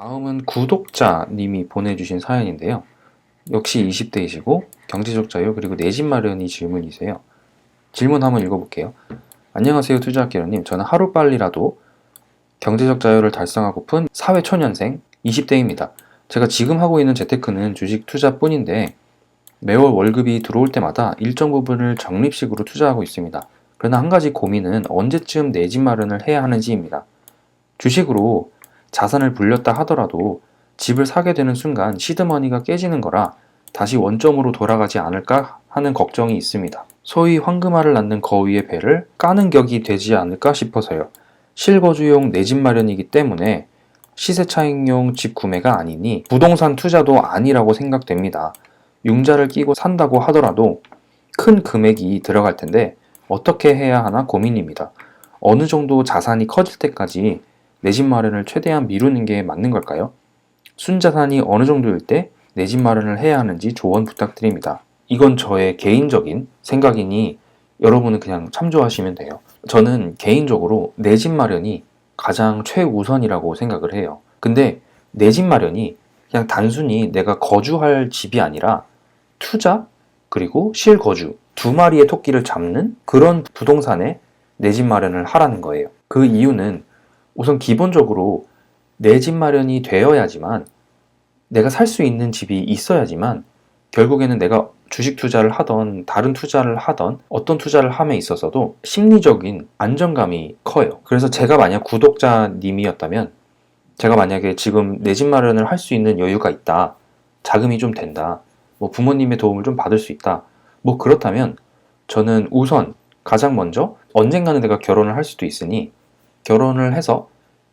다음은 구독자님이 보내주신 사연인데요. 역시 20대이시고 경제적 자유 그리고 내 집 마련이 질문이세요. 질문 한번 읽어볼게요. 안녕하세요 투자학개론님. 저는 하루빨리라도 경제적 자유를 달성하고픈 사회초년생 20대입니다. 제가 지금 하고 있는 재테크는 주식 투자뿐인데 매월 월급이 들어올 때마다 일정 부분을 적립식으로 투자하고 있습니다. 그러나 한 가지 고민은 언제쯤 내 집 마련을 해야 하는지입니다. 주식으로 자산을 불렸다 하더라도 집을 사게 되는 순간 시드머니가 깨지는 거라 다시 원점으로 돌아가지 않을까 하는 걱정이 있습니다. 소위 황금알을 낳는 거위의 배를 까는 격이 되지 않을까 싶어서요. 실거주용 내 집 마련이기 때문에 시세 차익용 집 구매가 아니니 부동산 투자도 아니라고 생각됩니다. 융자를 끼고 산다고 하더라도 큰 금액이 들어갈 텐데 어떻게 해야 하나 고민입니다. 어느 정도 자산이 커질 때까지 내 집 마련을 최대한 미루는 게 맞는 걸까요? 순자산이 어느 정도일 때 내 집 마련을 해야 하는지 조언 부탁드립니다. 이건 저의 개인적인 생각이니 여러분은 그냥 참조하시면 돼요. 저는 개인적으로 내 집 마련이 가장 최우선이라고 생각을 해요. 근데 내 집 마련이 그냥 단순히 내가 거주할 집이 아니라 투자 그리고 실거주 두 마리의 토끼를 잡는 그런 부동산에 내 집 마련을 하라는 거예요. 그 이유는 우선 기본적으로 내 집 마련이 되어야지만 내가 살 수 있는 집이 있어야지만 결국에는 내가 주식 투자를 하던 다른 투자를 하던 어떤 투자를 함에 있어서도 심리적인 안정감이 커요. 그래서 제가 만약 구독자님이었다면 제가 만약에 지금 내 집 마련을 할 수 있는 여유가 있다. 자금이 좀 된다. 뭐 부모님의 도움을 좀 받을 수 있다. 뭐 그렇다면 저는 우선 가장 먼저 언젠가는 내가 결혼을 할 수도 있으니 결혼을 해서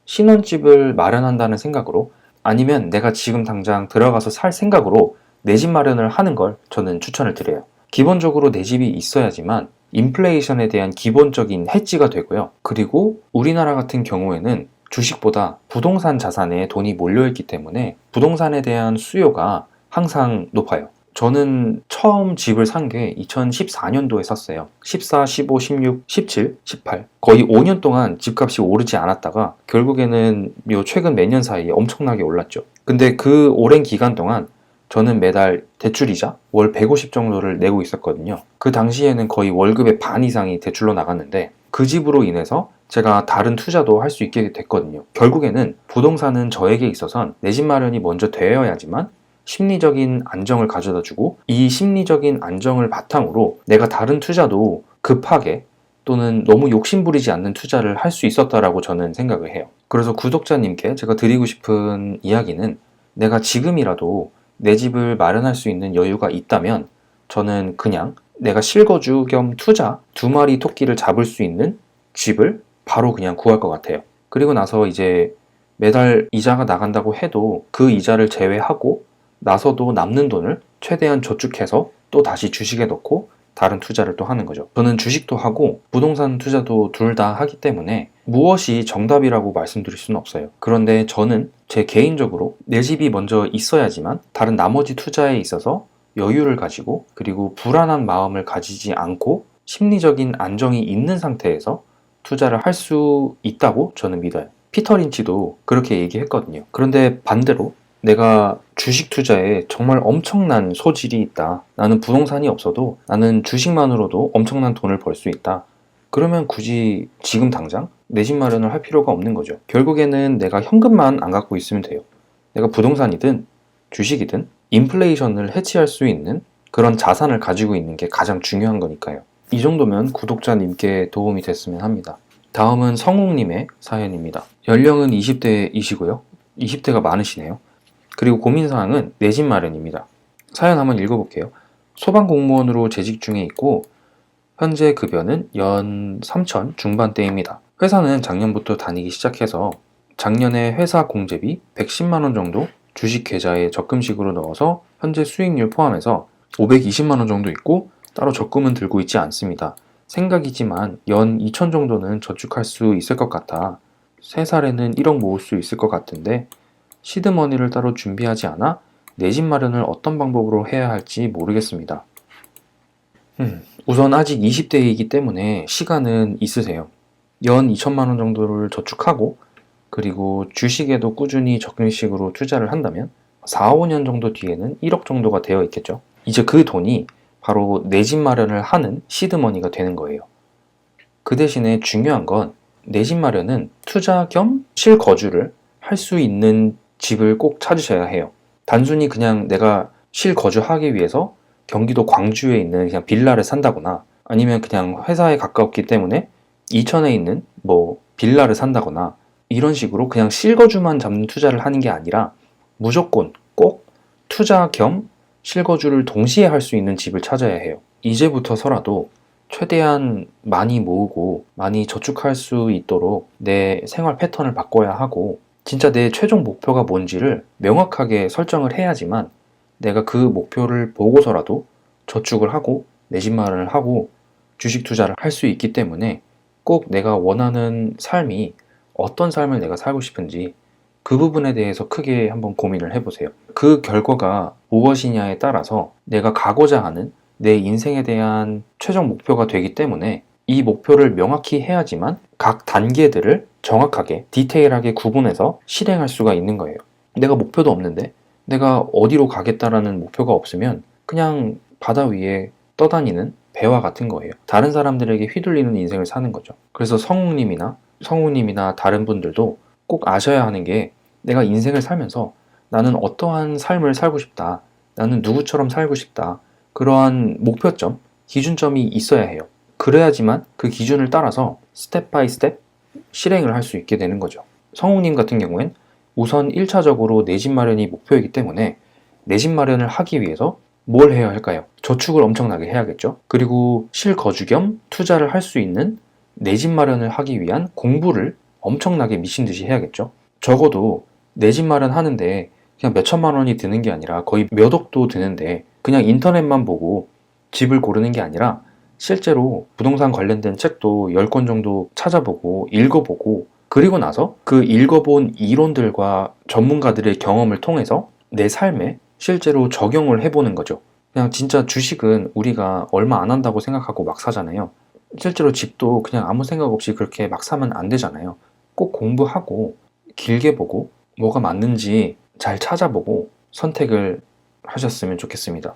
신혼집을 마련한다는 생각으로 아니면 내가 지금 당장 들어가서 살 생각으로 내 집 마련을 하는 걸 저는 추천을 드려요. 기본적으로 내 집이 있어야지만 인플레이션에 대한 기본적인 해지가 되고요. 그리고 우리나라 같은 경우에는 주식보다 부동산 자산에 돈이 몰려있기 때문에 부동산에 대한 수요가 항상 높아요. 저는 처음 집을 산 게 2014년도에 샀어요. 14, 15, 16, 17, 18 거의 5년 동안 집값이 오르지 않았다가 결국에는 요 최근 몇 년 사이에 엄청나게 올랐죠. 근데 그 오랜 기간 동안 저는 매달 대출이자 월 150 정도를 내고 있었거든요. 그 당시에는 거의 월급의 반 이상이 대출로 나갔는데 그 집으로 인해서 제가 다른 투자도 할 수 있게 됐거든요. 결국에는 부동산은 저에게 있어선 내 집 마련이 먼저 되어야지만 심리적인 안정을 가져다 주고 이 심리적인 안정을 바탕으로 내가 다른 투자도 급하게 또는 너무 욕심부리지 않는 투자를 할 수 있었다라고 저는 생각을 해요. 그래서 구독자님께 제가 드리고 싶은 이야기는 내가 지금이라도 내 집을 마련할 수 있는 여유가 있다면 저는 그냥 내가 실거주 겸 투자 두 마리 토끼를 잡을 수 있는 집을 바로 그냥 구할 것 같아요. 그리고 나서 이제 매달 이자가 나간다고 해도 그 이자를 제외하고 나서도 남는 돈을 최대한 저축해서 또 다시 주식에 넣고 다른 투자를 또 하는 거죠. 저는 주식도 하고 부동산 투자도 둘 다 하기 때문에 무엇이 정답이라고 말씀드릴 수는 없어요. 그런데 저는 제 개인적으로 내 집이 먼저 있어야지만 다른 나머지 투자에 있어서 여유를 가지고 그리고 불안한 마음을 가지지 않고 심리적인 안정이 있는 상태에서 투자를 할 수 있다고 저는 믿어요. 피터 린치도 그렇게 얘기했거든요. 그런데 반대로 내가 주식 투자에 정말 엄청난 소질이 있다. 나는 부동산이 없어도 나는 주식만으로도 엄청난 돈을 벌 수 있다. 그러면 굳이 지금 당장 내 집 마련을 할 필요가 없는 거죠. 결국에는 내가 현금만 안 갖고 있으면 돼요. 내가 부동산이든 주식이든 인플레이션을 해치할 수 있는 그런 자산을 가지고 있는 게 가장 중요한 거니까요. 이 정도면 구독자님께 도움이 됐으면 합니다. 다음은 성욱님의 사연입니다. 연령은 20대이시고요. 20대가 많으시네요. 그리고 고민사항은 내 집 마련입니다. 사연 한번 읽어볼게요. 소방공무원으로 재직 중에 있고 현재 급여는 연 3천 중반대입니다. 회사는 작년부터 다니기 시작해서 작년에 회사 공제비 110만원 정도 주식 계좌에 적금식으로 넣어서 현재 수익률 포함해서 520만원 정도 있고 따로 적금은 들고 있지 않습니다. 생각이지만 연 2천 정도는 저축할 수 있을 것 같아 3살에는 1억 모을 수 있을 것 같은데 시드머니를 따로 준비하지 않아 내 집 마련을 어떤 방법으로 해야 할지 모르겠습니다. 우선 아직 20대이기 때문에 시간은 있으세요. 연 2천만 원 정도를 저축하고 그리고 주식에도 꾸준히 적금식으로 투자를 한다면 4, 5년 정도 뒤에는 1억 정도가 되어 있겠죠. 이제 그 돈이 바로 내 집 마련을 하는 시드머니가 되는 거예요. 그 대신에 중요한 건 내 집 마련은 투자 겸 실거주를 할 수 있는 집을 꼭 찾으셔야 해요. 단순히 그냥 내가 실거주하기 위해서 경기도 광주에 있는 그냥 빌라를 산다거나 아니면 그냥 회사에 가깝기 때문에 이천에 있는 뭐 빌라를 산다거나 이런 식으로 그냥 실거주만 잡는 투자를 하는 게 아니라 무조건 꼭 투자 겸 실거주를 동시에 할 수 있는 집을 찾아야 해요. 이제부터서라도 최대한 많이 모으고 많이 저축할 수 있도록 내 생활 패턴을 바꿔야 하고 진짜 내 최종 목표가 뭔지를 명확하게 설정을 해야지만 내가 그 목표를 보고서라도 저축을 하고 내 집 마련을 하고 주식 투자를 할 수 있기 때문에 꼭 내가 원하는 삶이 어떤 삶을 내가 살고 싶은지 그 부분에 대해서 크게 한번 고민을 해보세요. 그 결과가 무엇이냐에 따라서 내가 가고자 하는 내 인생에 대한 최종 목표가 되기 때문에 이 목표를 명확히 해야지만 각 단계들을 정확하게 디테일하게 구분해서 실행할 수가 있는 거예요. 내가 목표도 없는데 내가 어디로 가겠다라는 목표가 없으면 그냥 바다 위에 떠다니는 배와 같은 거예요. 다른 사람들에게 휘둘리는 인생을 사는 거죠. 그래서 성우님이나 다른 분들도 꼭 아셔야 하는 게 내가 인생을 살면서 나는 어떠한 삶을 살고 싶다. 나는 누구처럼 살고 싶다. 그러한 목표점, 기준점이 있어야 해요. 그래야지만 그 기준을 따라서 스텝 바이 스텝 실행을 할 수 있게 되는 거죠. 성우님 같은 경우엔 우선 1차적으로 내 집 마련이 목표이기 때문에 내 집 마련을 하기 위해서 뭘 해야 할까요? 저축을 엄청나게 해야겠죠. 그리고 실거주 겸 투자를 할 수 있는 내 집 마련을 하기 위한 공부를 엄청나게 미친 듯이 해야겠죠. 적어도 내 집 마련하는데 그냥 몇 천만 원이 드는 게 아니라 거의 몇 억도 드는데 그냥 인터넷만 보고 집을 고르는 게 아니라 실제로 부동산 관련된 책도 10권 정도 찾아보고 읽어보고 그리고 나서 그 읽어본 이론들과 전문가들의 경험을 통해서 내 삶에 실제로 적용을 해보는 거죠. 그냥 진짜 주식은 우리가 얼마 안 한다고 생각하고 막 사잖아요. 실제로 집도 그냥 아무 생각 없이 그렇게 막 사면 안 되잖아요. 꼭 공부하고 길게 보고 뭐가 맞는지 잘 찾아보고 선택을 하셨으면 좋겠습니다.